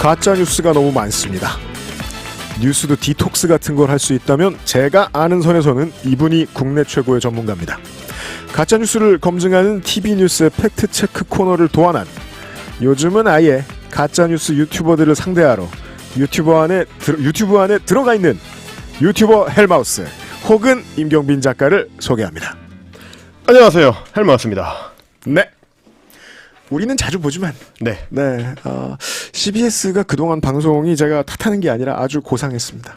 가짜뉴스가 너무 많습니다. 뉴스도 디톡스 같은 걸 할 수 있다면 제가 아는 선에서는 이분이 국내 최고의 전문가입니다. 가짜뉴스를 검증하는 TV뉴스의 팩트체크 코너를 도안한, 요즘은 아예 가짜뉴스 유튜버들을 상대하러 유튜브 안에 들어가 있는 유튜버 헬마우스 혹은 임경빈 작가를 소개합니다. 안녕하세요, 헬마우스입니다. 네. 우리는 자주 보지만 네. CBS가 그동안 방송이 제가 탓하는 게 아니라 아주 고상했습니다.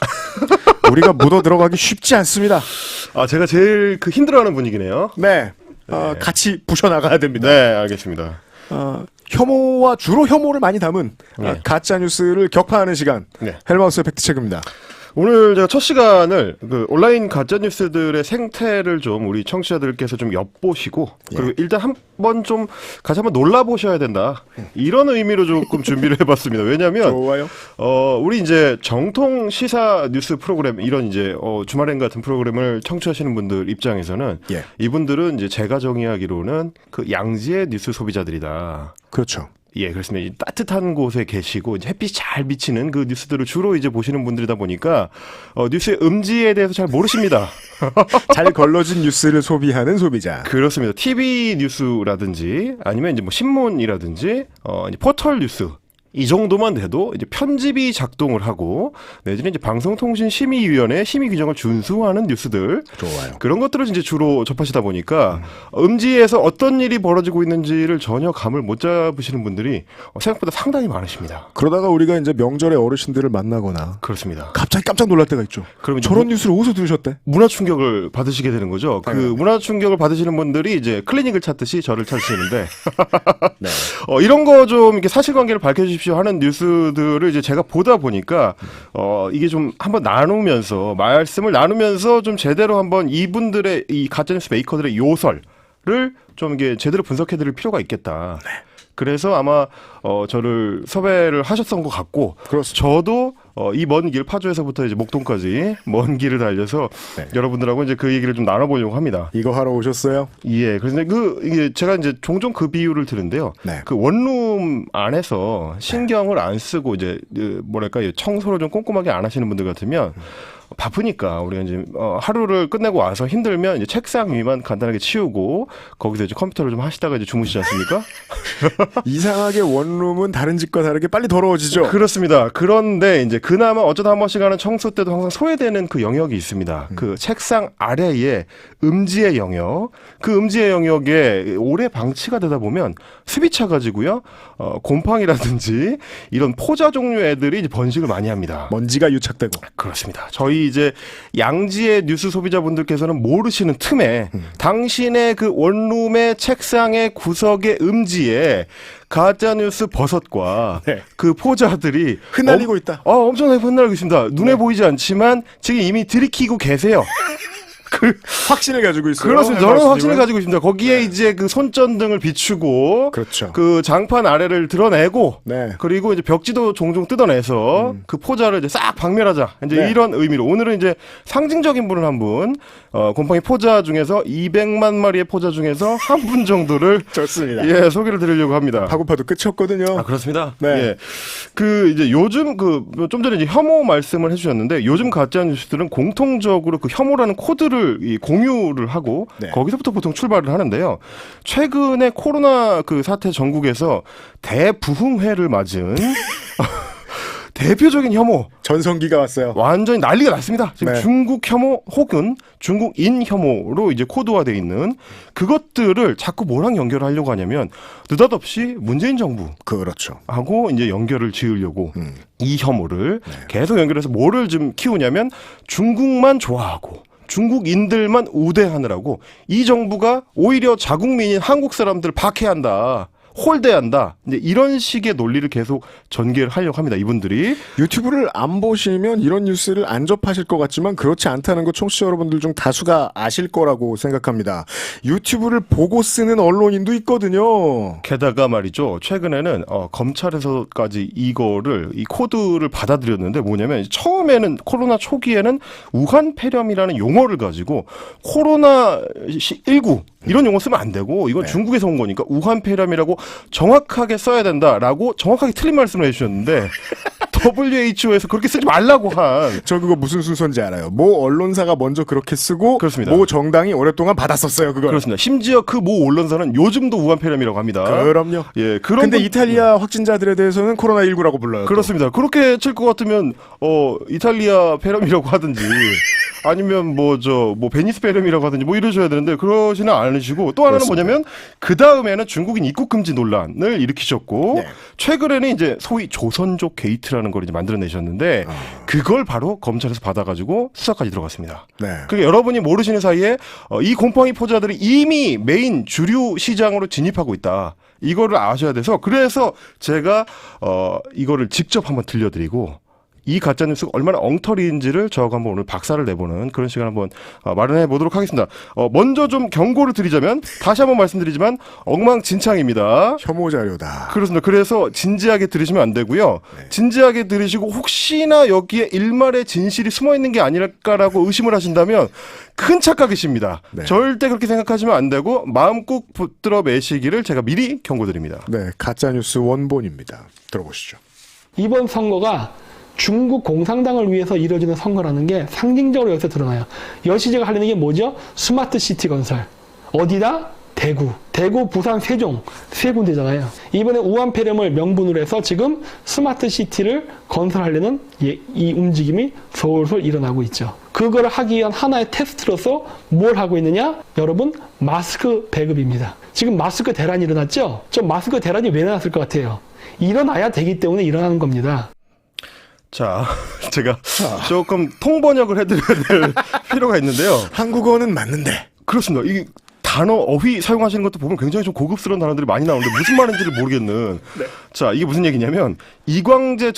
우리가 묻어 들어가기 쉽지 않습니다. 제가 제일 힘들어하는 분위기네요. 네. 같이 부셔나가야 됩니다. 네, 알겠습니다. 혐오와 주로 혐오를 많이 담은 가짜뉴스를 격파하는 시간. 네. 헬마우스의 팩트체크입니다. 오늘 제가 첫 시간을 온라인 가짜뉴스들의 생태를 좀 우리 청취자들께서 좀 엿보시고 그리고 일단 한번 좀 같이 한번 놀라보셔야 된다. 이런 의미로 조금 준비를 해봤습니다. 왜냐하면 좋아요. 우리 이제 정통 시사 뉴스 프로그램 이런 이제 주말엔 같은 프로그램을 청취하시는 분들 입장에서는 이분들은 이제 제가 정의하기로는 그 양지의 뉴스 소비자들이다. 그렇죠. 예, 그렇습니다. 따뜻한 곳에 계시고 이제 햇빛이 잘 비치는 그 뉴스들을 주로 이제 보시는 분들이다 보니까 뉴스의 음지에 대해서 잘 모르십니다. 잘 걸러진 뉴스를 소비하는 소비자. 그렇습니다. TV 뉴스라든지 아니면 이제 뭐 신문이라든지 이제 포털 뉴스 이 정도만 돼도 이제 편집이 작동을 하고 내지는 이제 방송통신심의위원회 심의 규정을 준수하는 뉴스들, 좋아요. 그런 것들을 이제 주로 접하시다 보니까 음지에서 어떤 일이 벌어지고 있는지를 전혀 감을 못 잡으시는 분들이 생각보다 상당히 많으십니다. 그러다가 우리가 이제 명절에 어르신들을 만나거나 그렇습니다. 갑자기 깜짝 놀랄 때가 있죠. 그러면 저런 뉴스를 어디서 들으셨대? 문화 충격을 받으시게 되는 거죠. 그 문화 충격을 받으시는 분들이 이제 클리닉을 찾듯이 저를 찾으시는데 네. 이런 거 좀 이렇게 사실관계를 밝혀주십시오 하는 뉴스들을 이제 제가 보다 보니까 이게 좀 한번 나누면서 말씀을 나누면서 좀 제대로 한번 이분들의 이 가짜뉴스 메이커들의 요설을 좀 이게 제대로 분석해드릴 필요가 있겠다. 네. 그래서 아마 저를 섭외를 하셨던 것 같고, 그렇습니다. 저도 이 먼 길 파주에서부터 이제 목동까지 먼 길을 달려서 여러분들하고 이제 그 얘기를 좀 나눠보려고 합니다. 이거 하러 오셨어요? 예, 그래서 이게 제가 이제 종종 그 비유를 드는데요. 네. 그 원룸 안에서 신경을 안 쓰고 이제 뭐랄까 청소를 좀 꼼꼼하게 안 하시는 분들 같으면 바쁘니까 우리가 이제 하루를 끝내고 와서 힘들면 이제 책상 위만 간단하게 치우고 거기서 이제 컴퓨터를 좀 하시다가 이제 주무시지 않습니까? 이상하게 원룸은 다른 집과 다르게 빨리 더러워지죠. 그렇습니다. 그런데 이제 그나마 어쩌다 한 번씩 하는 청소 때도 항상 소외되는 그 영역이 있습니다. 그 책상 아래에 음지의 영역, 그 음지의 영역에 오래 방치가 되다 보면 습이 차가지고요, 곰팡이라든지 이런 포자 종류 애들이 이제 번식을 많이 합니다. 먼지가 유착되고. 그렇습니다. 저희 이제 양지의 뉴스 소비자분들께서는 모르시는 틈에 당신의 그 원룸의 책상의 구석의 음지에 가짜뉴스 버섯과 그 포자들이 흩날리고 있다. 엄청나게 흩날리고 있습니다. 눈에 보이지 않지만 지금 이미 들이키고 계세요. 확신을 가지고 있어요. 그렇습니다. 저는 확신을 가지고 있습니다. 거기에 이제 그 손전등을 비추고, 그렇죠. 그 장판 아래를 드러내고, 네. 그리고 이제 벽지도 종종 뜯어내서 그 포자를 이제 싹 박멸하자. 이제 이런 의미로 오늘은 이제 상징적인 분을 한 분, 곰팡이 포자 중에서 200만 마리의 포자 중에서 한 분 정도를 좋습니다. 예, 소개를 드리려고 합니다. 파고파도 끝이 없거든요. 그렇습니다. 네. 예. 이제 요즘 좀 전에 이제 혐오 말씀을 해주셨는데 요즘 가짜 뉴스들은 공통적으로 그 혐오라는 코드를 공유를 하고 거기서부터 보통 출발을 하는데요. 최근에 코로나 그 사태 전국에서 대부흥회를 맞은 대표적인 혐오. 전성기가 왔어요. 완전히 난리가 났습니다. 지금 네. 중국 혐오 혹은 중국인 혐오로 이제 코드화되어 있는 그것들을 자꾸 뭐랑 연결하려고 하냐면 느닷없이 문재인 정부. 그렇죠. 하고 이제 연결을 지으려고 이 혐오를 계속 연결해서 뭐를 좀 키우냐면 중국만 좋아하고 중국인들만 우대하느라고 이 정부가 오히려 자국민인 한국 사람들 박해한다. 홀대한다. 이제 이런 식의 논리를 계속 전개를 하려고 합니다. 이분들이. 유튜브를 안 보시면 이런 뉴스를 안 접하실 것 같지만 그렇지 않다는 거 청취자 여러분들 중 다수가 아실 거라고 생각합니다. 유튜브를 보고 쓰는 언론인도 있거든요. 게다가 말이죠. 최근에는 검찰에서까지 이 코드를 받아들였는데 뭐냐면 처음에는 코로나 초기에는 우한 폐렴이라는 용어를 가지고 코로나19 이런 용어 쓰면 안 되고 이건 중국에서 온 거니까 우한 폐렴이라고 정확하게 써야 된다라고 정확하게 틀린 말씀을 해주셨는데 WHO에서 그렇게 쓰지 말라고 한. 저 그거 무슨 순서인지 알아요. 모 언론사가 먼저 그렇게 쓰고 그렇습니다. 모 정당이 오랫동안 받았었어요. 그걸. 그렇습니다. 심지어 그 모 언론사는 요즘도 우한 폐렴이라고 합니다. 그럼요. 예, 그런 근데 이탈리아 확진자들에 대해서는 코로나19라고 불러요. 그렇습니다. 그렇게 칠 것 같으면 이탈리아 폐렴이라고 하든지 아니면 뭐 베니스 폐렴이라고 하든지 뭐 이러셔야 되는데 그러지는 않으시고 또 하나는 그렇습니다. 뭐냐면 그 다음에는 중국인 입국 금지 논란을 일으키셨고 네. 최근에는 이제 소위 조선족 게이트라는 걸 이제 만들어내셨는데 그걸 바로 검찰에서 받아가지고 수사까지 들어갔습니다. 네. 그러니까 여러분이 모르시는 사이에 이 곰팡이 포자들이 이미 메인 주류 시장으로 진입하고 있다. 이거를 아셔야 돼서 그래서 제가 이거를 직접 한번 들려드리고 이 가짜뉴스가 얼마나 엉터리인지를 저하고 한번 오늘 박사를 내보는 그런 시간 한번 마련해 보도록 하겠습니다. 먼저 좀 경고를 드리자면 다시 한번 말씀드리지만 엉망진창입니다. 혐오 자료다. 그렇습니다. 그래서 진지하게 들으시면 안 되고요. 네. 진지하게 들으시고 혹시나 여기에 일말의 진실이 숨어 있는 게 아닐까라고 의심을 하신다면 큰 착각이십니다. 네. 절대 그렇게 생각하시면 안 되고 마음 꼭 붙들어 매시기를 제가 미리 경고드립니다. 네, 가짜뉴스 원본입니다. 들어보시죠. 이번 선거가 중국 공산당을 위해서 이루어지는 선거라는 게 상징적으로 여기서 드러나요. 여시제가 하려는 게 뭐죠? 스마트 시티 건설. 어디다? 대구, 부산, 세종 세 군데잖아요. 이번에 우한 폐렴을 명분으로 해서 지금 스마트 시티를 건설하려는 이 움직임이 솔솔 일어나고 있죠. 그걸 하기 위한 하나의 테스트로서 뭘 하고 있느냐? 여러분, 마스크 배급입니다. 지금 마스크 대란이 일어났죠? 저 마스크 대란이 왜 일어났을 것 같아요? 일어나야 되기 때문에 일어나는 겁니다. 자, 제가 조금 통번역을 해드려야 될 필요가 있는데요. 한국어는 맞는데. 그렇습니다. 이 단어, 어휘 사용하시는 것도 보면 굉장히 좀 고급스러운 단어들이 많이 나오는데 무슨 말인지를 모르겠는. 네. 자, 이게 무슨 얘기냐면 이광재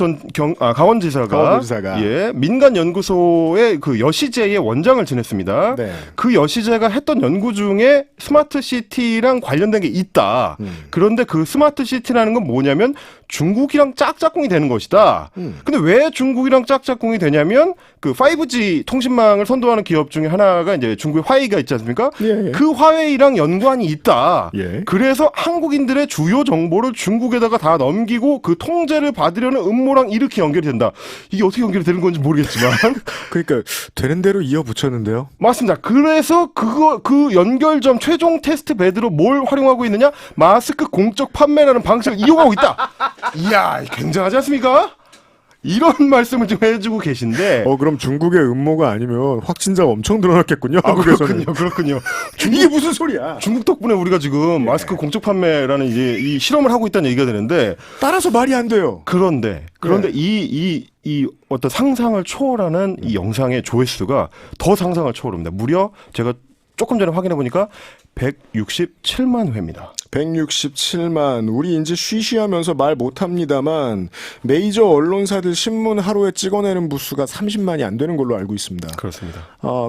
강원지사가 예, 민간 연구소의 그 여시제의 원장을 지냈습니다. 네. 그 여시제가 했던 연구 중에 스마트 시티랑 관련된 게 있다. 그런데 그 스마트 시티라는 건 뭐냐면 중국이랑 짝짝꿍이 되는 것이다. 근데 왜 중국이랑 짝짝꿍이 되냐면 그 5G 통신망을 선도하는 기업 중에 하나가 이제 중국의 화웨이가 있지 않습니까? 예. 그 화웨이랑 연관이 있다. 예. 그래서 한국인들의 주요 정보를 중국에다가 다 넘기고 그 통제를 받으려는 음모랑 이렇게 연결이 된다. 이게 어떻게 연결이 되는 건지 모르겠지만 그러니까 되는 대로 이어 붙였는데요. 맞습니다. 그래서 그 연결점 최종 테스트 베드로 뭘 활용하고 있느냐? 마스크 공적 판매라는 방식을 이용하고 있다. 이야, 굉장하지 않습니까? 이런 말씀을 좀 해주고 계신데. 그럼 중국의 음모가 아니면 확진자가 엄청 늘어났겠군요. 한국에서는. 그렇군요. 이게 무슨 소리야? 중국 덕분에 우리가 지금 마스크 공적 판매라는 이제 이 실험을 하고 있다는 얘기가 되는데. 따라서 말이 안 돼요. 그런데 이 어떤 상상을 초월하는 이 영상의 조회수가 더 상상을 초월합니다. 무려 제가 조금 전에 확인해 보니까 167만 회입니다. 167만. 우리 이제 쉬쉬하면서 말 못합니다만 메이저 언론사들 신문 하루에 찍어내는 부수가 30만이 안 되는 걸로 알고 있습니다. 그렇습니다.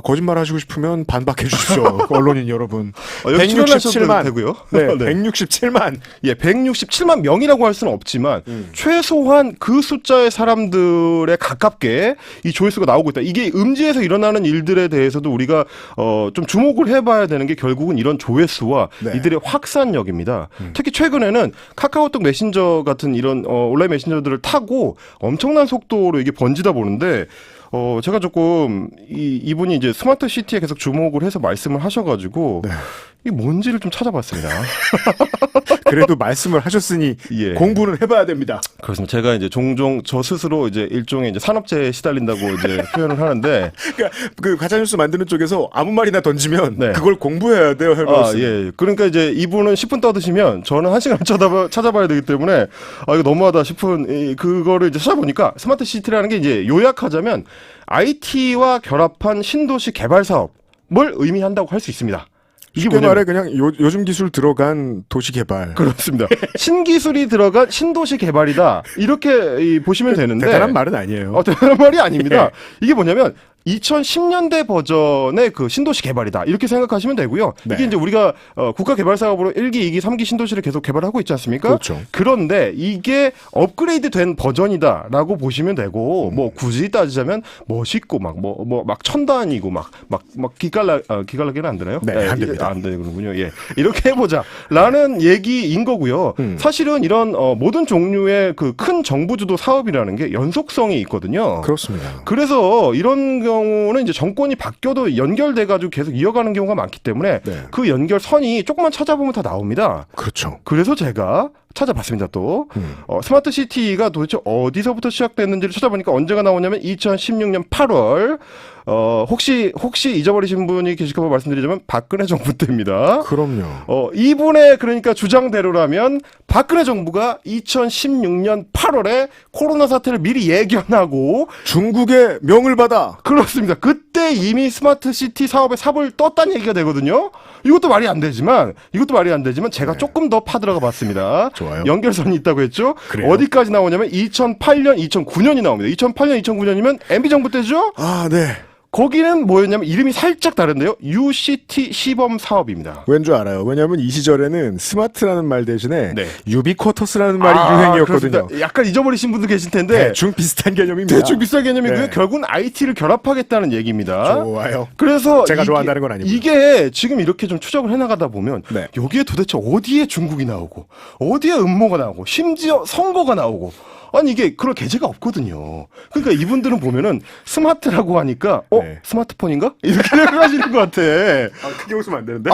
거짓말 하시고 싶으면 반박해 주십시오. 언론인 여러분. 여기 출연하셔도 되고요. 네, 네. 167만. 예, 167만 명이라고 할 수는 없지만 최소한 그 숫자의 사람들에 가깝게 이 조회수가 나오고 있다. 이게 음지에서 일어나는 일들에 대해서도 우리가 좀 주목을 해봐야 되는 게 결국은 이런 조회수와 네. 이들의 확산력입니다. 특히 최근에는 카카오톡 메신저 같은 이런 온라인 메신저들을 타고 엄청난 속도로 이게 번지다 보는데 제가 조금 이분이 이제 스마트 시티에 계속 주목을 해서 말씀을 하셔가지고 네. 이게 뭔지를 좀 찾아봤습니다. 그래도 말씀을 하셨으니 예. 공부는 해봐야 됩니다. 그렇습니다. 제가 이제 종종 저 스스로 이제 일종의 이제 산업재해에 시달린다고 이제 표현을 하는데. 그러니까 그 가짜뉴스 만드는 쪽에서 아무 말이나 던지면 네. 그걸 공부해야 돼요. 예. 그러니까 이제 이분은 10분 떠드시면 저는 1시간 찾아봐야 되기 때문에 이거 너무하다 싶은 그거를 이제 찾아보니까 스마트 시티라는 게 이제 요약하자면 IT와 결합한 신도시 개발 사업을 의미한다고 할 수 있습니다. 이게 쉽게 뭐냐면 말해 그냥 요즘 기술 들어간 도시 개발. 그렇습니다. 신기술이 들어간 신도시 개발이다. 이렇게 보시면 되는데 대단한 말은 아니에요. 대단한 말이 아닙니다. 예. 이게 뭐냐면 2010년대 버전의 그 신도시 개발이다. 이렇게 생각하시면 되고요. 네. 이게 이제 우리가 국가 개발 사업으로 1기, 2기, 3기 신도시를 계속 개발하고 있지 않습니까? 그렇죠. 그런데 이게 업그레이드 된 버전이다라고 보시면 되고 뭐 굳이 따지자면 멋있고 막 첨단이고 막 기깔나게는 안 되나요? 네, 안 됩니다. 안 되는군요. 예. 이렇게 해보자라는 얘기인 거고요. 사실은 이런 모든 종류의 그 큰 정부 주도 사업이라는 게 연속성이 있거든요. 그렇습니다. 그래서 이런 경우는 이제 정권이 바뀌어도 연결돼가지고 계속 이어가는 경우가 많기 때문에 네. 그 연결선이 조금만 찾아보면 다 나옵니다. 그렇죠. 그래서 제가 찾아봤습니다. 또 스마트 시티가 도대체 어디서부터 시작됐는지를 찾아보니까 언제가 나오냐면 2016년 8월. 혹시 잊어버리신 분이 계실까 봐 말씀드리자면 박근혜 정부 때입니다. 그럼요. 이분의 그러니까 주장대로라면 박근혜 정부가 2016년 8월에 코로나 사태를 미리 예견하고 중국의 명을 받아. 그렇습니다. 그때 이미 스마트 시티 사업에 삽을 떴다는 얘기가 되거든요. 이것도 말이 안 되지만 제가 조금 더 파들어가 봤습니다. 좋아요. 연결선이 있다고 했죠. 그래요? 어디까지 나오냐면 2008년, 2009년이 나옵니다. 2008년, 2009년이면 MB 정부 때죠. 아, 네. 거기는 뭐였냐면 이름이 살짝 다른데요. UCT 시범 사업입니다. 왠 줄 알아요. 왜냐하면 이 시절에는 스마트라는 말 대신에 네. 유비쿼터스라는 말이 유행이었거든요. 그렇습니다. 약간 잊어버리신 분도 계실 텐데 대충 비슷한 개념입니다. 대충 비슷한 개념이고요. 네. 결국은 IT를 결합하겠다는 얘기입니다. 좋아요. 그래서 제가 좋아한다는 건 아니고요. 이게 지금 이렇게 좀 추적을 해나가다 보면 네. 여기에 도대체 어디에 중국이 나오고 어디에 음모가 나오고 심지어 선거가 나오고 아니 이게 그럴 계제가 없거든요. 그러니까 이분들은 보면은 스마트라고 하니까 네. 스마트폰인가? 이렇게 생각하시는 것 같아. 크게 웃으면 안 되는데.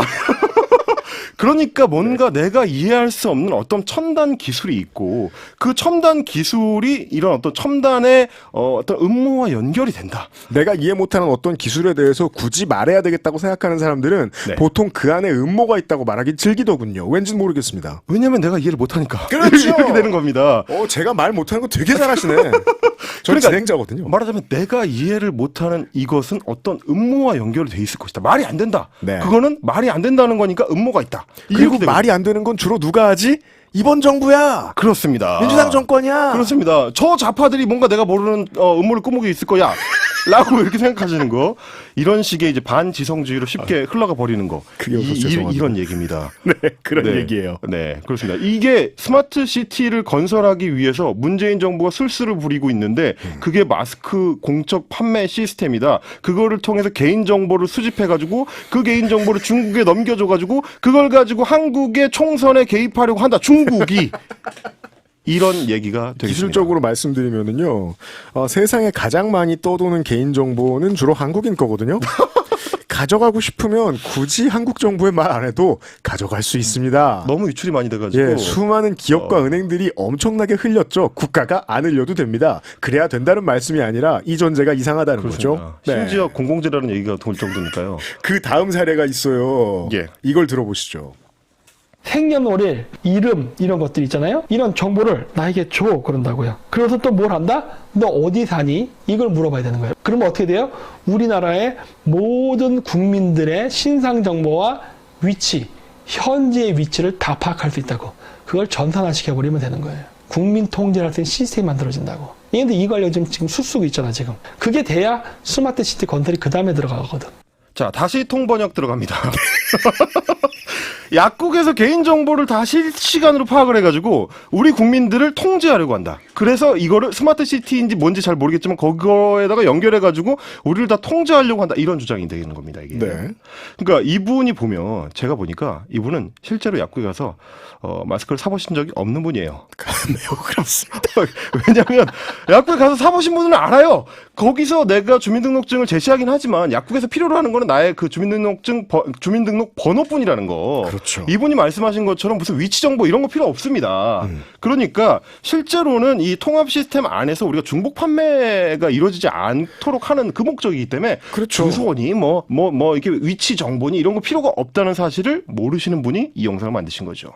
그러니까 뭔가 내가 이해할 수 없는 어떤 첨단 기술이 있고 그 첨단 기술이 이런 어떤 첨단의 어떤 음모와 연결이 된다. 내가 이해 못하는 어떤 기술에 대해서 굳이 말해야 되겠다고 생각하는 사람들은 네. 보통 그 안에 음모가 있다고 말하기 즐기더군요. 왠지는 모르겠습니다. 왜냐면 내가 이해를 못하니까. 그렇죠. 이렇게 되는 겁니다. 제가 말 못하는 거 되게 잘하시네. 저는 그러니까 진행자거든요. 말하자면 내가 이해를 못하는 이것은 어떤 음모와 연결이 돼 있을 것이다. 말이 안 된다. 네. 그거는 말이 안 된다는 거니까 음모가 있다. 그리고 이렇게 말이 안 되는 건 주로 누가 하지? 이번 정부야. 그렇습니다. 민주당 정권이야. 그렇습니다. 저 좌파들이 뭔가 내가 모르는 음모를 꾸미고 있을 거야. 라고 이렇게 생각하시는 거. 이런 식의 이제 반지성주의로 쉽게 흘러가 버리는 거. 그게 웃어서 죄송합니다. 이런 얘기입니다. 네, 그런 네. 얘기예요. 네, 그렇습니다. 이게 스마트 시티를 건설하기 위해서 문재인 정부가 술수를 부리고 있는데 그게 마스크 공적 판매 시스템이다. 그거를 통해서 개인 정보를 수집해 가지고 그 개인 정보를 중국에 넘겨줘 가지고 그걸 가지고 한국의 총선에 개입하려고 한다. 중국이. 이런 얘기가 되겠습니다. 기술적으로 말씀드리면은요, 세상에 가장 많이 떠도는 개인정보는 주로 한국인 거거든요. 가져가고 싶으면 굳이 한국 정부의 말 안 해도 가져갈 수 있습니다. 너무 유출이 많이 돼가지고. 예, 수많은 기업과 은행들이 엄청나게 흘렸죠. 국가가 안 흘려도 됩니다. 그래야 된다는 말씀이 아니라 이 존재가 이상하다는 그렇습니다. 거죠. 네. 심지어 공공재라는 얘기가 돌 정도니까요. 그 다음 사례가 있어요. 예. 이걸 들어보시죠. 생년월일, 이름 이런 것들 있잖아요. 이런 정보를 나에게 줘 그런다고요. 그래서 또 뭘 한다? 너 어디 사니? 이걸 물어봐야 되는 거예요. 그러면 어떻게 돼요? 우리나라의 모든 국민들의 신상 정보와 위치, 현재의 위치를 다 파악할 수 있다고. 그걸 전산화시켜버리면 되는 거예요. 국민 통제를 할 수 있는 시스템이 만들어진다고. 근데 이거 알려 지금 수쓰고 있잖아 지금. 그게 돼야 스마트 시티 건설이 그 다음에 들어가거든. 자, 다시 통번역 들어갑니다. 약국에서 개인정보를 다 실시간으로 파악을 해가지고 우리 국민들을 통제하려고 한다. 그래서 이거를 스마트 시티인지 뭔지 잘 모르겠지만 그거에다가 연결해가지고 우리를 다 통제하려고 한다. 이런 주장이 되는 겁니다. 이게. 네. 그러니까 이분이 보면 제가 보니까 이분은 실제로 약국에 가서 마스크를 사보신 적이 없는 분이에요. 매우 그렇습니다. 왜냐하면 약국에 가서 사보신 분은 알아요. 거기서 내가 주민등록증을 제시하긴 하지만 약국에서 필요로 하는 거는 나의 그 주민등록 번호뿐이라는 거. 그렇죠. 이분이 말씀하신 것처럼 무슨 위치 정보 이런 거 필요 없습니다. 그러니까 실제로는 이 통합 시스템 안에서 우리가 중복 판매가 이루어지지 않도록 하는 그 목적이기 때문에 그렇죠. 주소니 뭐 이렇게 위치 정보니 이런 거 필요가 없다는 사실을 모르시는 분이 이 영상을 만드신 거죠.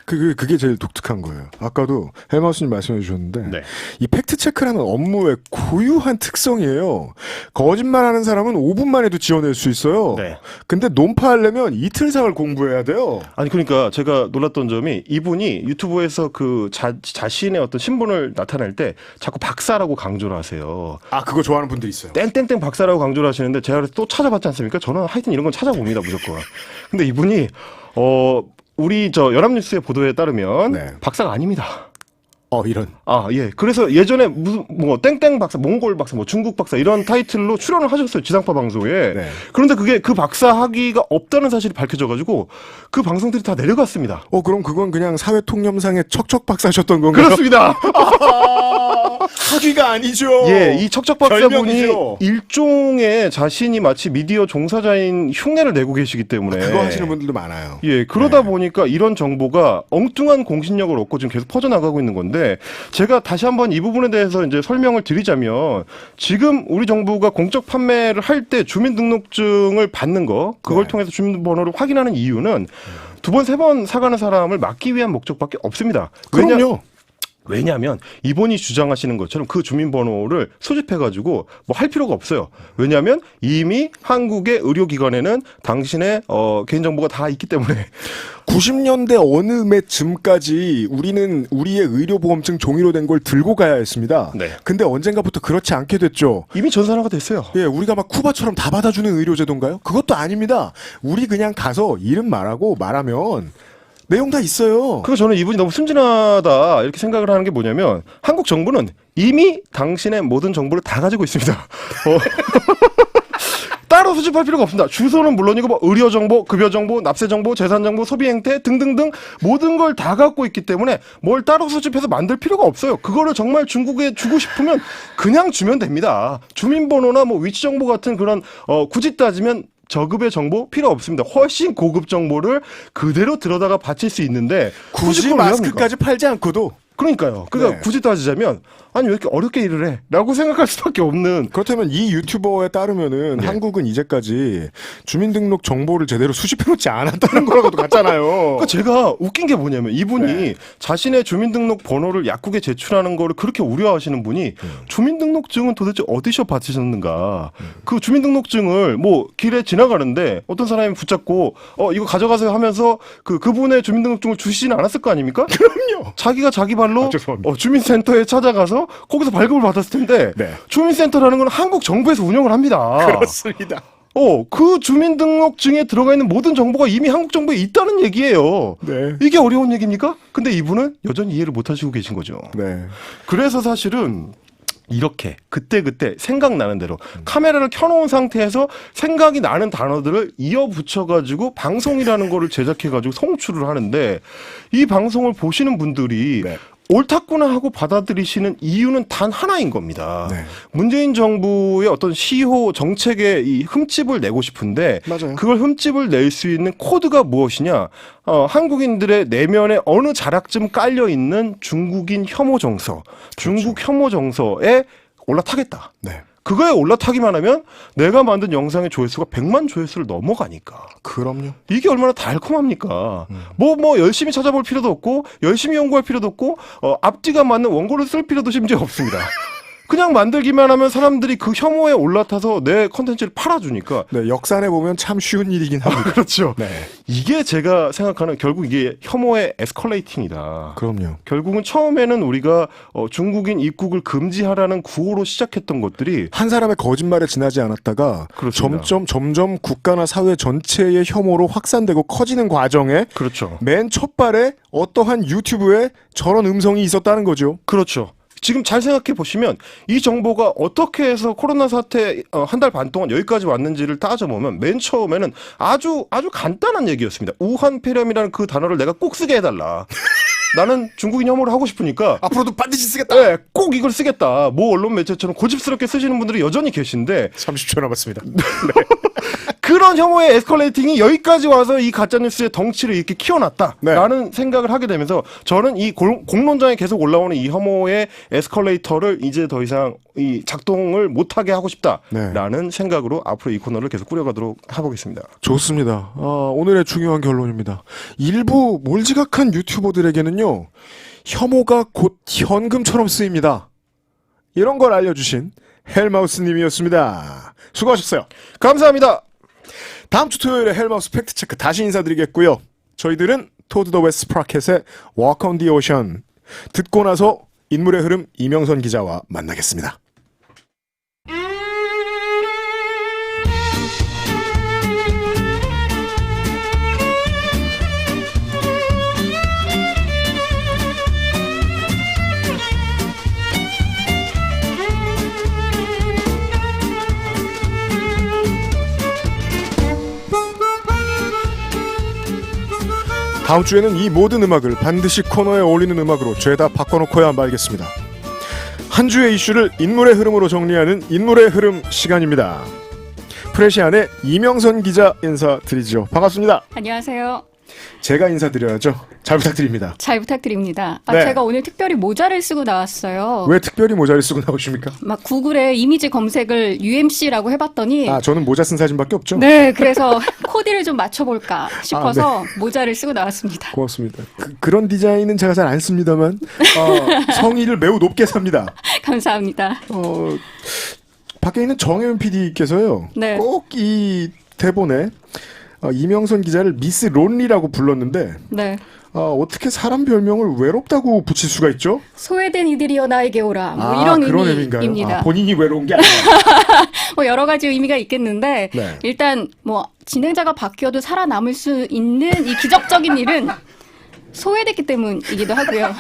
그게 제일 독특한 거예요. 아까도 헬마우스님 말씀해 주셨는데 네. 이 팩트 체크라는 업무의 고유한 특성이에요. 거짓말하는 사람은 5분만 해도 지어낼 수 있어요. 네. 근데 논파하려면 이틀상을 공부해야 돼요. 아니 그러니까 제가 놀랐던 점이 이분이 유튜브에서 그 자신의 어떤 신분을 나타낼 때 자꾸 박사라고 강조를 하세요. 아, 그거 좋아하는 분들 있어요. 땡땡땡 박사라고 강조를 하시는데 제가 그래서 또 찾아봤지 않습니까? 저는 하여튼 이런 건 찾아봅니다 무조건. 근데 이분이 우리 저 연합뉴스의 보도에 따르면 네. 박사가 아닙니다. 이런. 아, 예. 그래서 예전에 무슨 뭐 땡땡 박사, 몽골 박사, 뭐 중국 박사 이런 타이틀로 출연을 하셨어요. 지상파 방송에. 네. 그런데 그게 그 박사 학위가 없다는 사실이 밝혀져 가지고 그 방송들이 다 내려갔습니다. 그럼 그건 그냥 사회 통념상의 척척 박사셨던 건가요? 그렇습니다. 학위가 아니죠. 예, 이 척척 박사분이 별명이죠. 일종의 자신이 마치 미디어 종사자인 흉내를 내고 계시기 때문에 그거 하시는 분들도 많아요. 예, 그러다 보니까 이런 정보가 엉뚱한 공신력을 얻고 지금 계속 퍼져나가고 있는 건데 제가 다시 한번 이 부분에 대해서 이제 설명을 드리자면 지금 우리 정부가 공적 판매를 할 때 주민등록증을 받는 거 그걸 네. 통해서 주민번호를 확인하는 이유는 두 번, 세 번 사가는 사람을 막기 위한 목적밖에 없습니다. 그럼요. 왜냐하면 이분이 주장하시는 것처럼 그 주민번호를 수집해가지고 뭐 할 필요가 없어요. 왜냐하면 이미 한국의 의료기관에는 당신의 개인정보가 다 있기 때문에 90년대 어느 매쯤까지 우리는 우리의 의료보험증 종이로 된 걸 들고 가야 했습니다. 네. 근데 언젠가부터 그렇지 않게 됐죠. 이미 전산화가 됐어요. 예, 우리가 막 쿠바처럼 다 받아주는 의료제도인가요? 그것도 아닙니다. 우리 그냥 가서 이름 말하면 내용 다 있어요. 그래서 저는 이분이 너무 순진하다 이렇게 생각을 하는 게 뭐냐면 한국 정부는 이미 당신의 모든 정보를 다 가지고 있습니다. 따로 수집할 필요가 없습니다. 주소는 물론이고 뭐 의료 정보, 급여 정보, 납세 정보, 재산 정보, 소비 행태 등등등 모든 걸 다 갖고 있기 때문에 뭘 따로 수집해서 만들 필요가 없어요. 그거를 정말 중국에 주고 싶으면 그냥 주면 됩니다. 주민번호나 뭐 위치 정보 같은 그런 굳이 따지면 저급의 정보 필요 없습니다. 훨씬 고급 정보를 그대로 들어다가 바칠 수 있는데 굳이 그걸 왜 합니까? 마스크까지 팔지 않고도. 그러니까요. 그러니까 네. 굳이 따지자면 아니 왜 이렇게 어렵게 일을 해? 라고 생각할 수밖에 없는. 그렇다면 이 유튜버에 따르면은 네. 한국은 이제까지 주민등록 정보를 제대로 수집해놓지 않았다는 거라고도 같잖아요. 그러니까 제가 웃긴 게 뭐냐면 이분이 네. 자신의 주민등록 번호를 약국에 제출하는 거를 그렇게 우려하시는 분이 주민등록증은 도대체 어디서 받으셨는가? 그 주민등록증을 뭐 길에 지나가는데 어떤 사람이 붙잡고 이거 가져가세요 하면서 그분의 주민등록증을 주시진 않았을 거 아닙니까? 그럼요. 자기가 자기 발로 죄송합니다. 주민센터에 찾아가서 거기서 발급을 받았을 텐데 네. 주민센터라는 건 한국 정부에서 운영을 합니다. 그렇습니다. 그 주민등록증에 들어가 있는 모든 정보가 이미 한국 정부에 있다는 얘기예요. 네. 이게 어려운 얘기입니까? 근데 이분은 여전히 이해를 못 하시고 계신 거죠. 네. 그래서 사실은 이렇게 그때그때 생각나는 대로 카메라를 켜놓은 상태에서 생각이 나는 단어들을 이어붙여가지고 방송이라는 거를 제작해가지고 송출을 하는데 이 방송을 보시는 분들이 네. 옳다구나 하고 받아들이시는 이유는 단 하나인 겁니다. 네. 문재인 정부의 어떤 시호 정책에 이 흠집을 내고 싶은데 맞아요. 그걸 흠집을 낼 수 있는 코드가 무엇이냐? 한국인들의 내면에 어느 자락쯤 깔려 있는 중국인 혐오 정서, 중국 혐오 정서에 올라타겠다. 네. 그거에 올라타기만 하면 내가 만든 영상의 조회수가 100만 조회수를 넘어가니까. 그럼요. 이게 얼마나 달콤합니까? 뭐 열심히 찾아볼 필요도 없고 열심히 연구할 필요도 없고 앞뒤가 맞는 원고를 쓸 필요도 심지어 없습니다. 그냥 만들기만 하면 사람들이 그 혐오에 올라타서 내 컨텐츠를 팔아주니까. 네, 역산해 보면 참 쉬운 일이긴 합니다. 그렇죠. 네. 이게 제가 생각하는 결국 이게 혐오의 에스컬레이팅이다. 그럼요. 결국은 처음에는 우리가 중국인 입국을 금지하라는 구호로 시작했던 것들이 한 사람의 거짓말에 지나지 않았다가 그렇습니다. 점점 국가나 사회 전체의 혐오로 확산되고 커지는 과정에 그렇죠. 맨 첫발에 어떠한 유튜브에 저런 음성이 있었다는 거죠. 그렇죠. 지금 잘 생각해 보시면 이 정보가 어떻게 해서 코로나 사태 한 달 반 동안 여기까지 왔는지를 따져보면 맨 처음에는 아주 간단한 얘기였습니다. 우한 폐렴이라는 그 단어를 내가 꼭 쓰게 해달라. 나는 중국인 혐오를 하고 싶으니까 앞으로도 반드시 쓰겠다. 네, 꼭 이걸 쓰겠다. 모 언론 매체처럼 고집스럽게 쓰시는 분들이 여전히 계신데 30초 남았습니다. 그런 혐오의 에스컬레이팅이 여기까지 와서 이 가짜뉴스의 덩치를 이렇게 키워놨다라는 생각을 하게 되면서 저는 이 공론장에 계속 올라오는 이 혐오의 에스컬레이터를 이제 더 이상 이 작동을 못하게 하고 싶다라는 생각으로 앞으로 이 코너를 계속 꾸려가도록 해보겠습니다. 좋습니다. 오늘의 중요한 결론입니다. 일부 몰지각한 유튜버들에게는요, 혐오가 곧 현금처럼 쓰입니다. 이런 걸 알려주신 헬마우스님이었습니다. 수고하셨어요. 감사합니다. 다음 주 토요일에 헬마우스 팩트체크 다시 인사드리겠고요. 저희들은 토드 더 웨스트 프라켓의 Walk on the Ocean 듣고 나서 인물의 흐름 이명선 기자와 만나겠습니다. 다음 주에는 이 모든 음악을 반드시 코너에 어울리는 음악으로 죄다 바꿔놓고야 말겠습니다. 한 주의 이슈를 인물의 흐름으로 정리하는 인물의 흐름 시간입니다. 프레시안의 이명선 기자 인사드리죠. 반갑습니다. 안녕하세요. 제가 인사드려야죠. 잘 부탁드립니다. 잘 부탁드립니다. 네. 제가 오늘 특별히 모자를 쓰고 나왔어요. 왜 특별히 모자를 쓰고 나오십니까? 막 구글에 이미지 검색을 UMC라고 해봤더니 저는 모자 쓴 사진밖에 없죠? 네, 그래서 코디를 좀 맞춰볼까 싶어서 모자를 쓰고 나왔습니다. 고맙습니다. 그런 디자인은 제가 잘 안 씁니다만 성의를 매우 높게 삽니다. 감사합니다. 밖에 있는 정혜윤 PD께서요. 네. 꼭 이 대본에 이명선 기자를 미스 론리라고 불렀는데 네. 어떻게 사람 별명을 외롭다고 붙일 수가 있죠? 소외된 이들이여 나에게 오라. 뭐 이런 그런 의미입니다. 본인이 외로운 게 아니라. 뭐 여러 가지 의미가 있겠는데 네. 일단 뭐 진행자가 바뀌어도 살아남을 수 있는 이 기적적인 일은 소외됐기 때문이기도 하고요.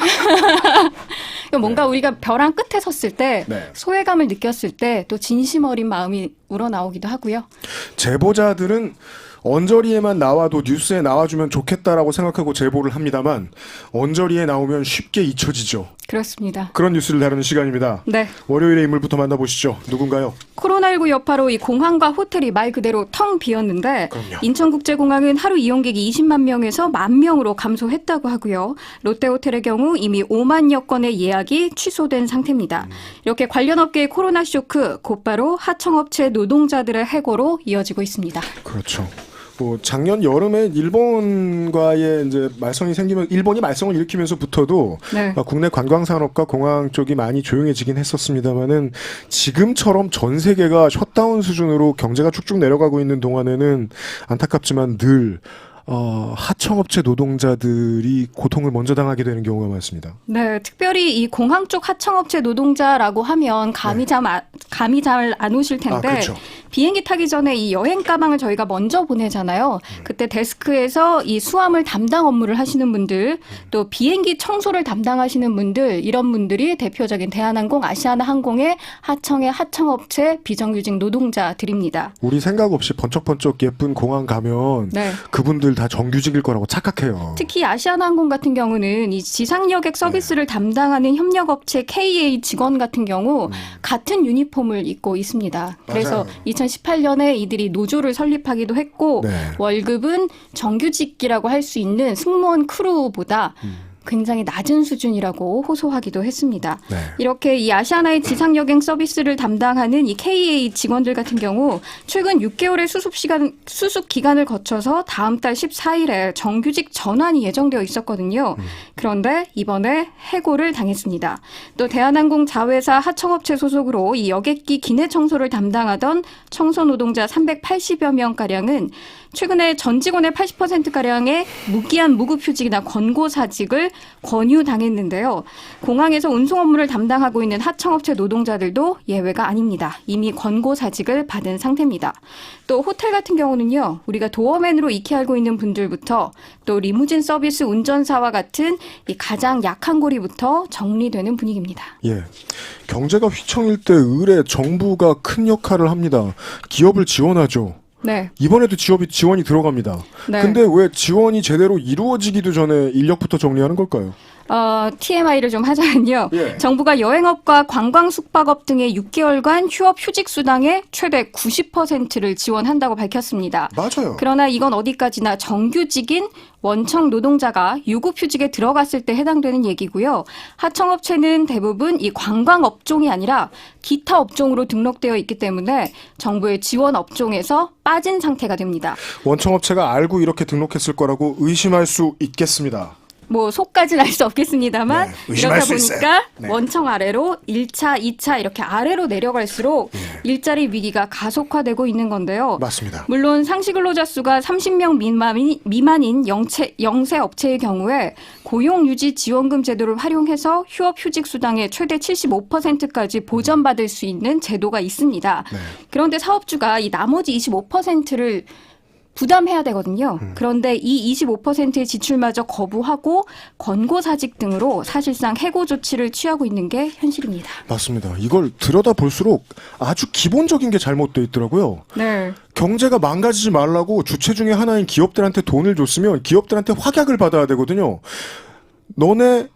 뭔가 우리가 벼랑 끝에 섰을 때 네. 소외감을 느꼈을 때 또 진심 어린 마음이 우러나오기도 하고요. 제보자들은 언저리에만 나와도 뉴스에 나와주면 좋겠다라고 생각하고 제보를 합니다만 언저리에 나오면 쉽게 잊혀지죠. 그렇습니다. 그런 뉴스를 다루는 시간입니다. 네. 월요일의 인물부터 만나보시죠. 누군가요? 코로나19 여파로 이 공항과 호텔이 말 그대로 텅 비었는데 그럼요. 인천국제공항은 하루 이용객이 20만 명에서 10,000명으로 감소했다고 하고요. 롯데호텔의 경우 이미 50,000여 건의 예약이 취소된 상태입니다. 이렇게 관련 업계의 코로나 쇼크 곧바로 하청업체 노동자들의 해고로 이어지고 있습니다. 그렇죠. 작년 여름에 일본과의 이제 말썽이 생기면 일본이 말썽을 일으키면서부터도 네. 국내 관광 산업과 공항 쪽이 많이 조용해지긴 했었습니다만은 지금처럼 전 세계가 셧다운 수준으로 경제가 쭉쭉 내려가고 있는 동안에는 안타깝지만 늘 하청업체 노동자들이 고통을 먼저 당하게 되는 경우가 많습니다. 네, 특별히 이 공항 쪽 하청업체 노동자라고 하면 감이 잘 안 오실 텐데 그렇죠. 비행기 타기 전에 이 여행 가방을 저희가 먼저 보내잖아요. 그때 데스크에서 이 수화물 담당 업무를 하시는 분들, 또 비행기 청소를 담당하시는 분들, 이런 분들이 대표적인 대한항공, 아시아나항공의 하청의 하청업체 비정규직 노동자들입니다. 우리 생각 없이 번쩍번쩍 예쁜 공항 가면 네. 그분들 다 정규직일 거라고 착각해요. 특히 아시아나항공 같은 경우는 이 지상여객 서비스를 담당하는 협력업체 KA 직원 같은 경우 같은 유니폼을 입고 있습니다. 그래서 맞아요. 2018년에 이들이 노조를 설립하기도 했고 네. 월급은 정규직이라고 할 수 있는 승무원 크루보다 굉장히 낮은 수준이라고 호소하기도 했습니다. 네. 이렇게 이 아시아나의 지상여객 서비스를 담당하는 이 KA 직원들 같은 경우 최근 6개월의 수습 기간을 거쳐서 다음 달 14일에 정규직 전환이 예정되어 있었거든요. 그런데 이번에 해고를 당했습니다. 또 대한항공 자회사 하청업체 소속으로 이 여객기 기내 청소를 담당하던 청소 노동자 380여 명가량은 최근에 전 직원의 80%가량의 무기한 무급휴직이나 권고사직을 권유당했는데요. 공항에서 운송 업무를 담당하고 있는 하청업체 노동자들도 예외가 아닙니다. 이미 권고사직을 받은 상태입니다. 또 호텔 같은 경우는요. 우리가 도어맨으로 익히 알고 있는 분들부터 또 리무진 서비스 운전사와 같은 이 가장 약한 고리부터 정리되는 분위기입니다. 예. 경제가 휘청일 때 의뢰 정부가 큰 역할을 합니다. 기업을 지원하죠. 네. 이번에도 지원이 들어갑니다. 네. 근데 왜 지원이 제대로 이루어지기도 전에 인력부터 정리하는 걸까요? TMI를 좀 하자면요. 예. 정부가 여행업과 관광 숙박업 등의 6개월간 휴업 휴직 수당의 최대 90%를 지원한다고 밝혔습니다. 맞아요. 그러나 이건 어디까지나 정규직인 원청 노동자가 유급휴직에 들어갔을 때 해당되는 얘기고요. 하청업체는 대부분 이 관광 업종이 아니라 기타 업종으로 등록되어 있기 때문에 정부의 지원 업종에서 빠진 상태가 됩니다. 원청업체가 알고 이렇게 등록했을 거라고 의심할 수 있겠습니다. 뭐 속까지는 알 수 없겠습니다만 네, 의심할 이러다 수 있어요. 보니까 네. 원청 아래로 1차, 2차 이렇게 아래로 내려갈수록 일자리 위기가 가속화되고 있는 건데요. 맞습니다. 물론 상시 근로자 수가 30명 미만인 영세 업체의 경우에 고용유지 지원금 제도를 활용해서 휴업 휴직 수당의 최대 75%까지 보전받을 수 있는 제도가 있습니다. 네. 그런데 사업주가 이 나머지 25%를 부담해야 되거든요. 그런데 이 25%의 지출마저 거부하고 권고사직 등으로 사실상 해고 조치를 취하고 있는 게 현실입니다. 맞습니다. 이걸 들여다볼수록 아주 기본적인 게 잘못돼 있더라고요. 네. 경제가 망가지지 말라고 주체 중에 하나인 기업들한테 돈을 줬으면 기업들한테 확약을 받아야 되거든요. 너네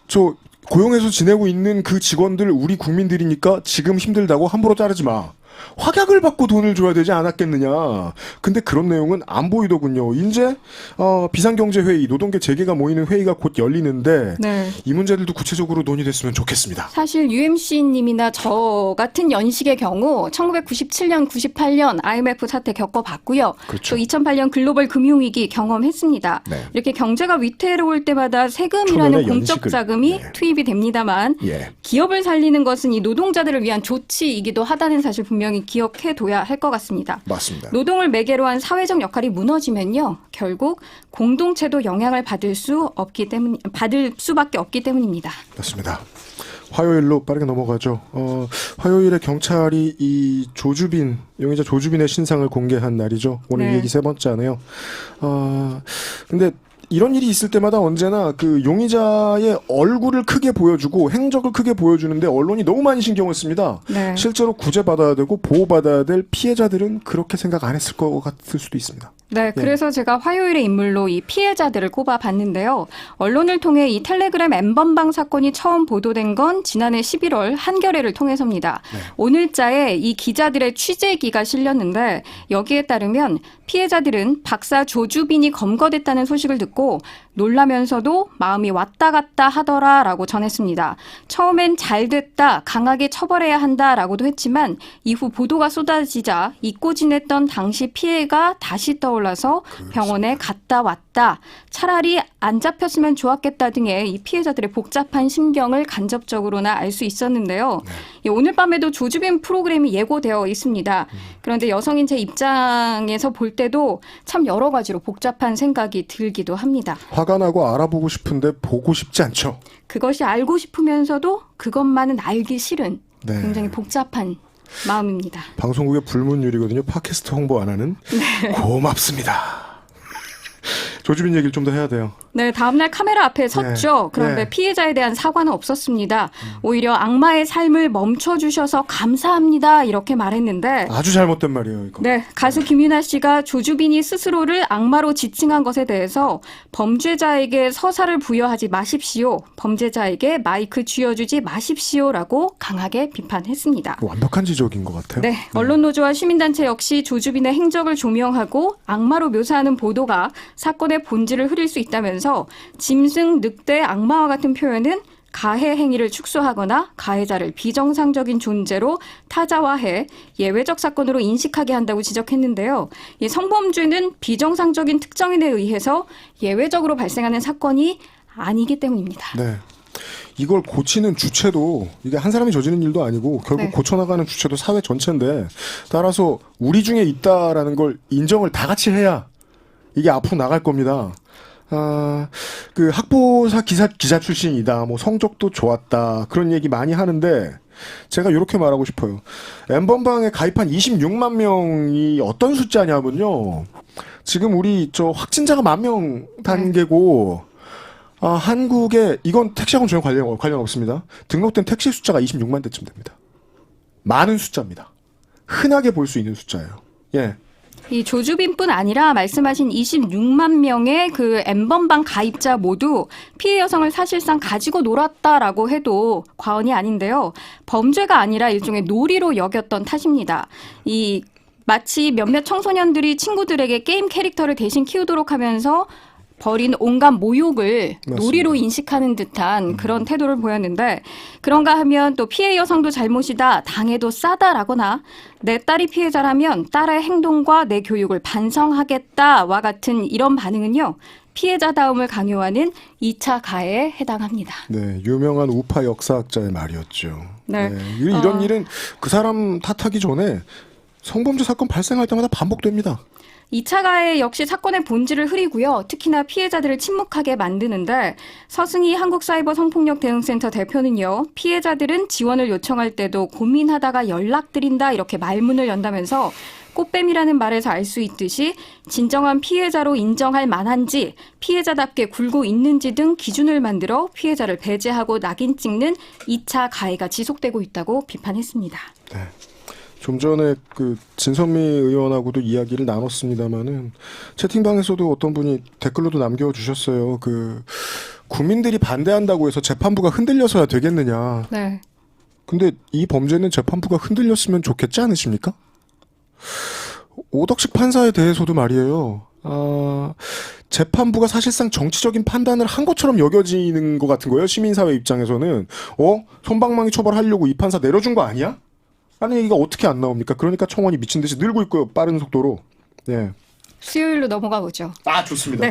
저 고용해서 지내고 있는 그 직원들 우리 국민들이니까 지금 힘들다고 함부로 자르지 마. 확약을 받고 돈을 줘야 되지 않았겠느냐. 근데 그런 내용은 안 보이더군요. 이제 비상경제회의, 노동계 재계가 모이는 회의가 곧 열리는데 네. 이 문제들도 구체적으로 논의됐으면 좋겠습니다. 사실 UMC님이나 저 같은 연식의 경우 1997년, 98년 IMF 사태 겪어봤고요. 그렇죠. 또 2008년 글로벌 금융위기 경험했습니다. 네. 이렇게 경제가 위태로울 때마다 세금이라는 초면에 공적 연식을, 자금이 네. 투입이 됩니다만 예. 기업을 살리는 것은 이 노동자들을 위한 조치이기도 하다는 사실 분명히 기억해둬야 할 것 같습니다. 맞습니다. 노동을 매개로 한 사회적 역할이 무너지면요, 결국 공동체도 영향을 받을 수밖에 없기 때문입니다. 맞습니다. 화요일로 빠르게 넘어가죠. 화요일에 경찰이 이 용의자 조주빈의 신상을 공개한 날이죠. 오늘 네. 이 얘기 세 번째네요. 근데 이런 일이 있을 때마다 언제나 그 용의자의 얼굴을 크게 보여주고 행적을 크게 보여주는데 언론이 너무 많이 신경을 씁니다. 네. 실제로 구제받아야 되고 보호받아야 될 피해자들은 그렇게 생각 안 했을 것 같을 수도 있습니다. 네, 그래서 제가 화요일의 인물로 이 피해자들을 꼽아봤는데요. 언론을 통해 이 텔레그램 N번방 사건이 처음 보도된 건 지난해 11월 한겨레를 통해서입니다. 네. 오늘자에 이 기자들의 취재기가 실렸는데 여기에 따르면 피해자들은 박사 조주빈이 검거됐다는 소식을 듣고 놀라면서도 마음이 왔다 갔다 하더라라고 전했습니다. 처음엔 잘 됐다, 강하게 처벌해야 한다라고도 했지만 이후 보도가 쏟아지자 잊고 지냈던 당시 피해가 다시 떠올라서 병원에 갔다 왔다, 차라리 안 잡혔으면 좋았겠다 등의 이 피해자들의 복잡한 심경을 간접적으로나 알 수 있었는데요. 오늘 밤에도 조주빈 프로그램이 예고되어 있습니다. 그런데 여성인 제 입장에서 볼 때도 참 여러 가지로 복잡한 생각이 들기도 합니다. 화가 나고 알아보고 싶은데 보고 싶지 않죠. 그것이 알고 싶으면서도 그것만은 알기 싫은 네. 굉장히 복잡한 마음입니다. 방송국의 불문율이거든요. 팟캐스트 홍보 안 하는. 네. 고맙습니다. 조주빈 얘기를 좀 더 해야 돼요. 네, 다음날 카메라 앞에 섰죠. 그런데 네. 피해자에 대한 사과는 없었습니다. 오히려 악마의 삶을 멈춰주셔서 감사합니다. 이렇게 말했는데 아주 잘못된 말이에요, 이거. 네, 가수 김윤아 씨가 조주빈이 스스로를 악마로 지칭한 것에 대해서 범죄자에게 서사를 부여하지 마십시오. 범죄자에게 마이크 쥐어주지 마십시오라고 강하게 비판했습니다. 완벽한 지적인 것 같아요. 네, 언론노조와 시민단체 역시 조주빈의 행적을 조명하고 악마로 묘사하는 보도가 사건의 본질을 흐릴 수 있다면서 짐승, 늑대, 악마와 같은 표현은 가해 행위를 축소하거나 가해자를 비정상적인 존재로 타자화해 예외적 사건으로 인식하게 한다고 지적했는데요. 이 성범죄는 비정상적인 특정인에 의해서 예외적으로 발생하는 사건이 아니기 때문입니다. 네. 이걸 고치는 주체도 이게 한 사람이 저지른 일도 아니고 결국 네. 고쳐나가는 주체도 사회 전체인데 따라서 우리 중에 있다라는 걸 인정을 다 같이 해야 이게 앞으로 나갈 겁니다. 그 학보사 기자 출신이다. 뭐 성적도 좋았다. 그런 얘기 많이 하는데 제가 이렇게 말하고 싶어요. N번방에 가입한 26만 명이 어떤 숫자냐면요. 지금 우리 저 확진자가 10,000명 단계고 한국에 이건 택시하고는 전혀 관련 없습니다. 등록된 택시 숫자가 26만 대쯤 됩니다. 많은 숫자입니다. 흔하게 볼 수 있는 숫자예요. 예. 이 조주빈뿐 아니라 말씀하신 26만 명의 그 N번방 가입자 모두 피해 여성을 사실상 가지고 놀았다라고 해도 과언이 아닌데요. 범죄가 아니라 일종의 놀이로 여겼던 탓입니다. 마치 몇몇 청소년들이 친구들에게 게임 캐릭터를 대신 키우도록 하면서 벌인 온갖 모욕을 맞습니다. 놀이로 인식하는 듯한 그런 태도를 보였는데, 그런가 하면 또 피해 여성도 잘못이다, 당해도 싸다라거나 내 딸이 피해자라면 딸의 행동과 내 교육을 반성하겠다와 같은 이런 반응은요, 피해자다움을 강요하는 2차 가해에 해당합니다. 네, 유명한 우파 역사학자의 말이었죠. 네. 이런 일은 그 사람 탓하기 전에 성범죄 사건 발생할 때마다 반복됩니다. 2차 가해 역시 사건의 본질을 흐리고요. 특히나 피해자들을 침묵하게 만드는데, 서승희 한국사이버성폭력대응센터 대표는요. 피해자들은 지원을 요청할 때도 고민하다가 연락드린다 이렇게 말문을 연다면서 꽃뱀이라는 말에서 알 수 있듯이 진정한 피해자로 인정할 만한지, 피해자답게 굴고 있는지 등 기준을 만들어 피해자를 배제하고 낙인 찍는 2차 가해가 지속되고 있다고 비판했습니다. 네. 좀 전에 그 진선미 의원하고도 이야기를 나눴습니다마는 채팅방에서도 어떤 분이 댓글로도 남겨주셨어요. 그 국민들이 반대한다고 해서 재판부가 흔들려서야 되겠느냐. 네. 근데 이 범죄는 재판부가 흔들렸으면 좋겠지 않으십니까? 오덕식 판사에 대해서도 말이에요. 재판부가 사실상 정치적인 판단을 한 것처럼 여겨지는 것 같은 거예요. 시민사회 입장에서는. 솜방망이 처벌하려고 이 판사 내려준 거 아니야? 아니, 얘기가 어떻게 안 나옵니까? 그러니까 청원이 미친 듯이 늘고 있고요. 빠른 속도로. 예. 수요일로 넘어가 보죠. 좋습니다. 네.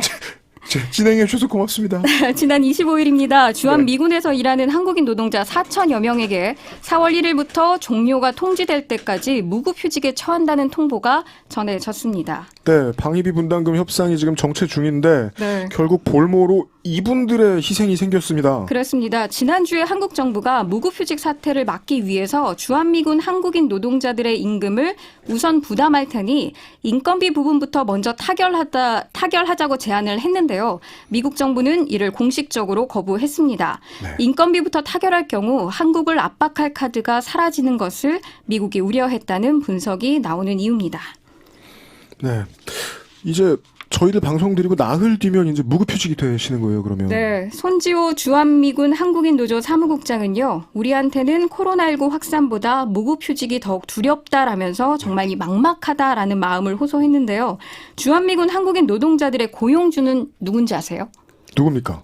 진행해 주셔서 고맙습니다. 지난 25일입니다. 주한미군에서 일하는 한국인 노동자 4천여 명에게 4월 1일부터 종료가 통지될 때까지 무급휴직에 처한다는 통보가 전해졌습니다. 네, 방위비 분담금 협상이 지금 정체 중인데 네. 결국 볼모로 이분들의 희생이 생겼습니다. 그렇습니다. 지난주에 한국 정부가 무급휴직 사태를 막기 위해서 주한미군 한국인 노동자들의 임금을 우선 부담할 테니 인건비 부분부터 먼저 타결하자고 제안을 했는데요. 미국 정부는 이를 공식적으로 거부했습니다. 네. 인건비부터 타결할 경우 한국을 압박할 카드가 사라지는 것을 미국이 우려했다는 분석이 나오는 이유입니다. 네, 이제 저희들 방송 드리고 나흘 뒤면 이제 무급휴직이 되시는 거예요, 그러면. 네, 손지호 주한미군 한국인 노조 사무국장은요, 우리한테는 코로나19 확산보다 무급휴직이 더욱 두렵다라면서 정말 막막하다라는 마음을 호소했는데요. 주한미군 한국인 노동자들의 고용주는 누군지 아세요? 누굽니까?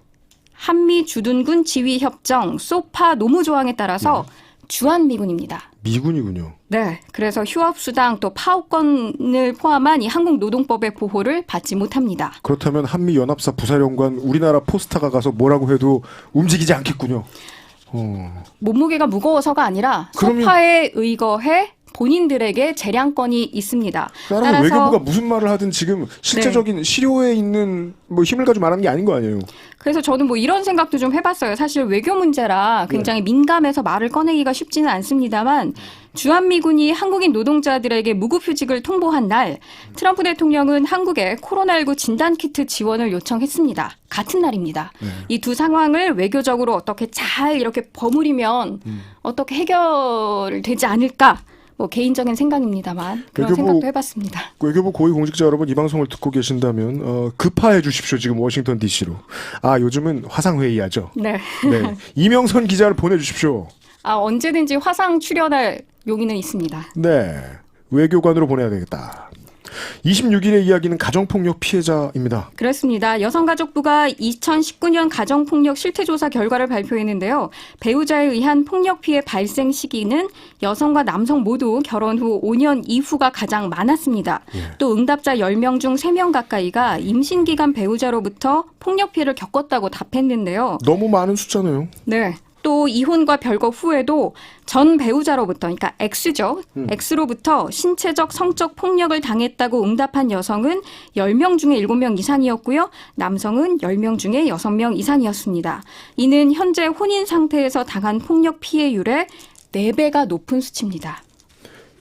한미 주둔군 지휘협정 소파 노무조항에 따라서 주한미군입니다. 미군이군요. 네, 그래서 휴업수당 또 파업권을 포함한 이 한국노동법의 보호를 받지 못합니다. 그렇다면 한미연합사 부사령관 우리나라 포스타가 가서 뭐라고 해도 움직이지 않겠군요. 몸무게가 무거워서가 아니라 그러면- 소파에 의거해 본인들에게 재량권이 있습니다. 따라서 외교부가 무슨 말을 하든 지금 실제적인 실효에 있는 뭐 힘을 가지고 말하는 게 아닌 거 아니에요. 그래서 저는 뭐 이런 생각도 좀 해봤어요. 사실 외교 문제라 굉장히 민감해서 말을 꺼내기가 쉽지는 않습니다만, 주한미군이 한국인 노동자들에게 무급휴직을 통보한 날 트럼프 대통령은 한국에 코로나19 진단키트 지원을 요청했습니다. 같은 날입니다. 이 두 상황을 외교적으로 어떻게 잘 이렇게 버무리면 어떻게 해결되지 않을까? 뭐 개인적인 생각입니다만 그런 외교부- 생각도 해봤습니다. 외교부 고위공직자 여러분, 이 방송을 듣고 계신다면 급파해 주십시오. 지금 워싱턴 DC로. 요즘은 화상회의하죠. 네. 네. 이명선 기자를 보내주십시오. 언제든지 화상 출연할 용의는 있습니다. 네. 외교관으로 보내야 되겠다. 26일의 이야기는 가정폭력 피해자입니다. 그렇습니다. 여성가족부가 2019년 가정폭력 실태조사 결과를 발표했는데요. 배우자에 의한 폭력 피해 발생 시기는 여성과 남성 모두 결혼 후 5년 이후가 가장 많았습니다. 또 응답자 10명 중 3명 가까이가 임신기간 배우자로부터 폭력 피해를 겪었다고 답했는데요. 너무 많은 숫자네요. 네. 또 이혼과 별거 후에도 전 배우자로부터, 그러니까 X죠. X로부터 신체적, 성적 폭력을 당했다고 응답한 여성은 10명 중에 7명 이상이었고요. 남성은 10명 중에 6명 이상이었습니다. 이는 현재 혼인 상태에서 당한 폭력 피해율의 4배가 높은 수치입니다.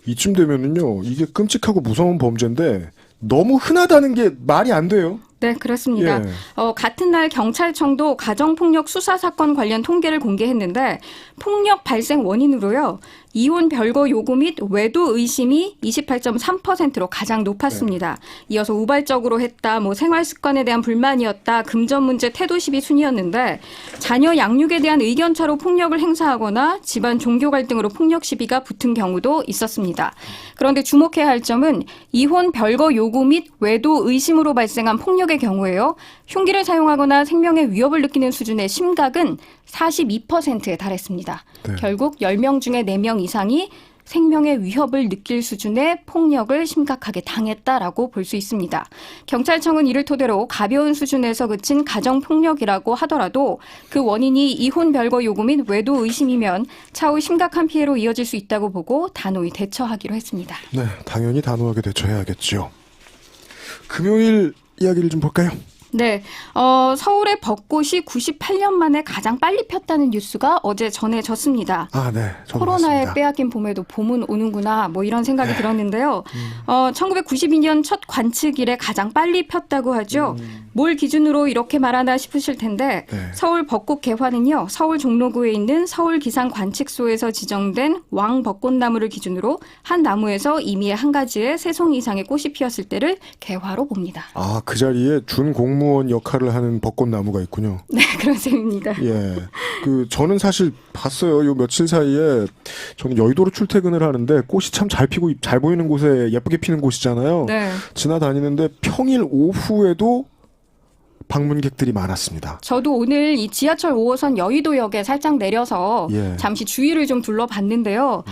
이쯤 되면은요, 이게 끔찍하고 무서운 범죄인데 너무 흔하다는 게 말이 안 돼요. 네, 그렇습니다. 예. 같은 날 경찰청도 가정폭력 수사 사건 관련 통계를 공개했는데 폭력 발생 원인으로요. 이혼 별거 요구 및 외도 의심이 28.3%로 가장 높았습니다. 이어서 우발적으로 했다, 뭐 생활 습관에 대한 불만이었다, 금전 문제, 태도 시비 순이었는데 자녀 양육에 대한 의견차로 폭력을 행사하거나 집안 종교 갈등으로 폭력 시비가 붙은 경우도 있었습니다. 그런데 주목해야 할 점은 이혼 별거 요구 및 외도 의심으로 발생한 폭력의 경우에요. 흉기를 사용하거나 생명의 위협을 느끼는 수준의 심각은 42%에 달했습니다. 네. 결국 10명 중에 4명 이상이 생명의 위협을 느낄 수준의 폭력을 심각하게 당했다라고 볼 수 있습니다. 경찰청은 이를 토대로 가벼운 수준에서 그친 가정폭력이라고 하더라도 그 원인이 이혼 별거 요구 및 외도 의심이면 차후 심각한 피해로 이어질 수 있다고 보고 단호히 대처하기로 했습니다. 네, 당연히 단호하게 대처해야겠죠. 금요일 이야기를 좀 볼까요? 네, 서울의 벚꽃이 98년 만에 가장 빨리 폈다는 뉴스가 어제 전해졌습니다. 아, 네. 저도 코로나에 봤습니다. 빼앗긴 봄에도 봄은 오는구나, 뭐 이런 생각이 들었는데요. 1992년 첫 관측 이래 가장 빨리 폈다고 하죠. 뭘 기준으로 이렇게 말하나 싶으실 텐데 네. 서울 벚꽃 개화는요. 서울 종로구에 있는 서울 기상 관측소에서 지정된 왕 벚꽃나무를 기준으로 한 나무에서 이미 한 가지의 3송이 이상의 꽃이 피었을 때를 개화로 봅니다. 아, 그 자리에 준 공무원 역할을 하는 벚꽃나무가 있군요. 네, 그런 셈입니다. 예. 저는 사실 봤어요. 요 며칠 사이에 저는 여의도로 출퇴근을 하는데 꽃이 참 잘 피고 잘 보이는 곳에 예쁘게 피는 곳이잖아요. 네. 지나다니는데 평일 오후에도 방문객들이 많았습니다. 저도 오늘 이 지하철 5호선 여의도역에 살짝 내려서 예. 잠시 주위를 좀 둘러봤는데요.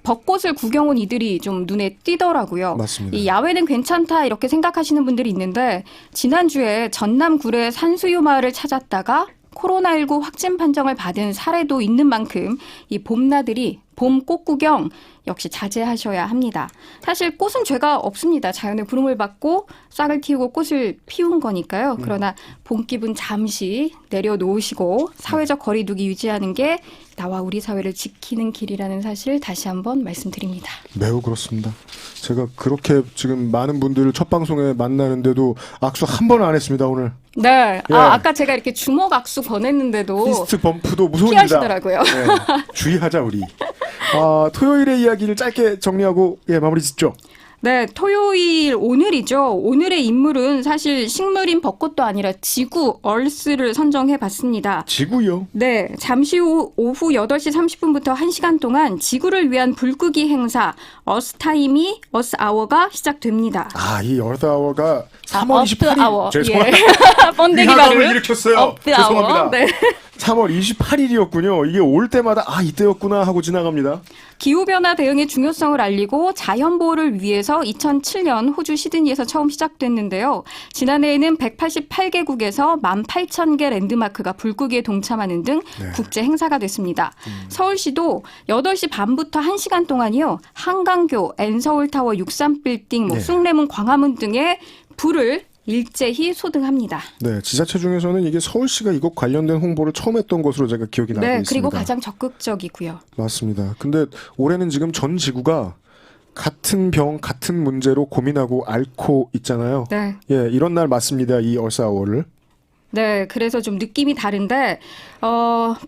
벚꽃을 구경 온 이들이 좀 눈에 띄더라고요. 맞습니다. 이 야외는 괜찮다 이렇게 생각하시는 분들이 있는데 지난주에 전남 구례 산수유 마을을 찾았다가 코로나19 확진 판정을 받은 사례도 있는 만큼 이 봄나들이 봄 꽃 구경 역시 자제하셔야 합니다. 사실 꽃은 죄가 없습니다. 자연의 부름을 받고 싹을 틔우고 꽃을 피운 거니까요. 그러나 봄 기분 잠시 내려놓으시고 사회적 거리두기 유지하는 게 나와 우리 사회를 지키는 길이라는 사실 다시 한번 말씀드립니다. 매우 그렇습니다. 제가 그렇게 지금 많은 분들을 첫 방송에 만나는데도 악수 한 번 안 했습니다, 오늘. 네. 예. 아까 제가 이렇게 주먹 악수 권했는데도 피스트 범프도 무서웁니다. 피하시더라고요. 네, 주의하자 우리. 토요일의 이야기를 짧게 정리하고 마무리 짓죠. 네, 토요일 오늘이죠. 오늘의 인물은 사실 식물인 벚꽃도 아니라 지구 얼스를 선정해 봤습니다. 지구요? 네, 잠시 후 오후 8시 30분부터 1시간 동안 지구를 위한 불끄기 행사 어스타임이 어스아워가 시작됩니다. 이 얼드아워가 3월 어프 28일. 아워. 죄송합니다. 예. 번데기 위화감을 발음. 일으켰어요. 업드 아워. 죄송합니다. 네. 3월 28일이었군요. 이게 올 때마다 이때였구나 하고 지나갑니다. 기후변화 대응의 중요성을 알리고 자연보호를 위해서 2007년 호주 시드니에서 처음 시작됐는데요. 지난해에는 188개국에서 18,000개 랜드마크가 불끄기에 동참하는 등 국제 행사가 됐습니다. 서울시도 8시 반부터 1시간 동안이요. 한강교, N서울타워 63빌딩, 숭례문, 광화문 등의 불을 일제히 소등합니다. 네, 지자체 중에서는 이게 서울시가 이것 관련된 홍보를 처음 했던 것으로 제가 기억이 나고 있습니다. 그리고 가장 적극적이고요. 맞습니다. 근데 올해는 지금 전 지구가 같은 병, 같은 문제로 고민하고 앓고 있잖아요. 네. 예, 이런 날 맞습니다. 이 얼싸워를. 네, 그래서 좀 느낌이 다른데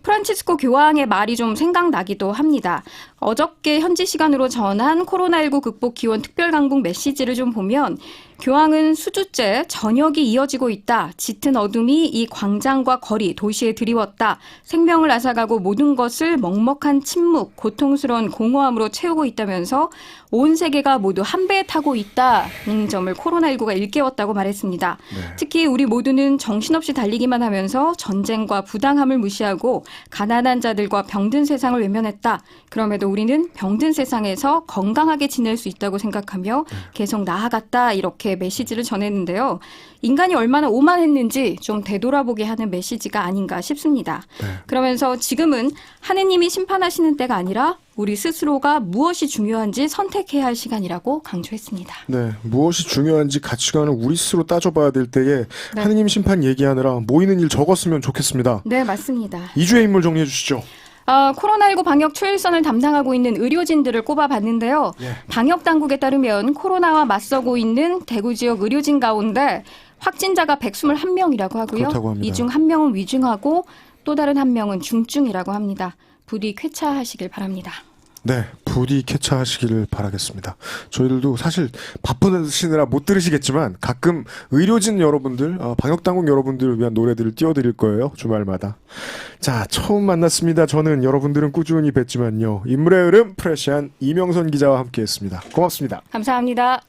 프란치스코 교황의 말이 좀 생각나기도 합니다. 어저께 현지 시간으로 전한 코로나19 극복 기원 특별 강국 메시지를 좀 보면 교황은 수주째 전역이 이어지고 있다. 짙은 어둠이 이 광장과 거리, 도시에 드리웠다. 생명을 앗아가고 모든 것을 먹먹한 침묵, 고통스러운 공허함으로 채우고 있다면서 온 세계가 모두 한 배에 타고 있다는 점을 코로나19가 일깨웠다고 말했습니다. 특히 우리 모두는 정신없이 달리기만 하면서 전쟁과 부당함을 무시하고 가난한 자들과 병든 세상을 외면했다. 그럼에도 우리는 병든 세상에서 건강하게 지낼 수 있다고 생각하며 계속 나아갔다. 이렇게 메시지를 전했는데요. 인간이 얼마나 오만했는지 좀 되돌아보게 하는 메시지가 아닌가 싶습니다. 그러면서 지금은 하느님이 심판하시는 때가 아니라 우리 스스로가 무엇이 중요한지 선택해야 할 시간이라고 강조했습니다. 네, 무엇이 중요한지 가치관을 우리 스스로 따져봐야 될 때에 하느님 심판 얘기하느라 모이는 일 적었으면 좋겠습니다. 네, 맞습니다. 2주의 인물 정리해 주시죠. 코로나19 방역 초일선을 담당하고 있는 의료진들을 꼽아봤는데요. 방역 당국에 따르면 코로나와 맞서고 있는 대구 지역 의료진 가운데 확진자가 121명이라고 하고요. 그렇다고 합니다. 이 중 1명은 위중하고 또 다른 1명은 중증이라고 합니다. 부디 쾌차하시길 바랍니다. 네, 부디 쾌차하시기를 바라겠습니다. 저희들도 사실 바쁘시느라 못 들으시겠지만 가끔 의료진 여러분들, 방역당국 여러분들을 위한 노래들을 띄워드릴 거예요. 주말마다. 자, 처음 만났습니다. 저는 여러분들은 꾸준히 뵀지만요. 인물의 흐름 프레시안 이명선 기자와 함께했습니다. 고맙습니다. 감사합니다.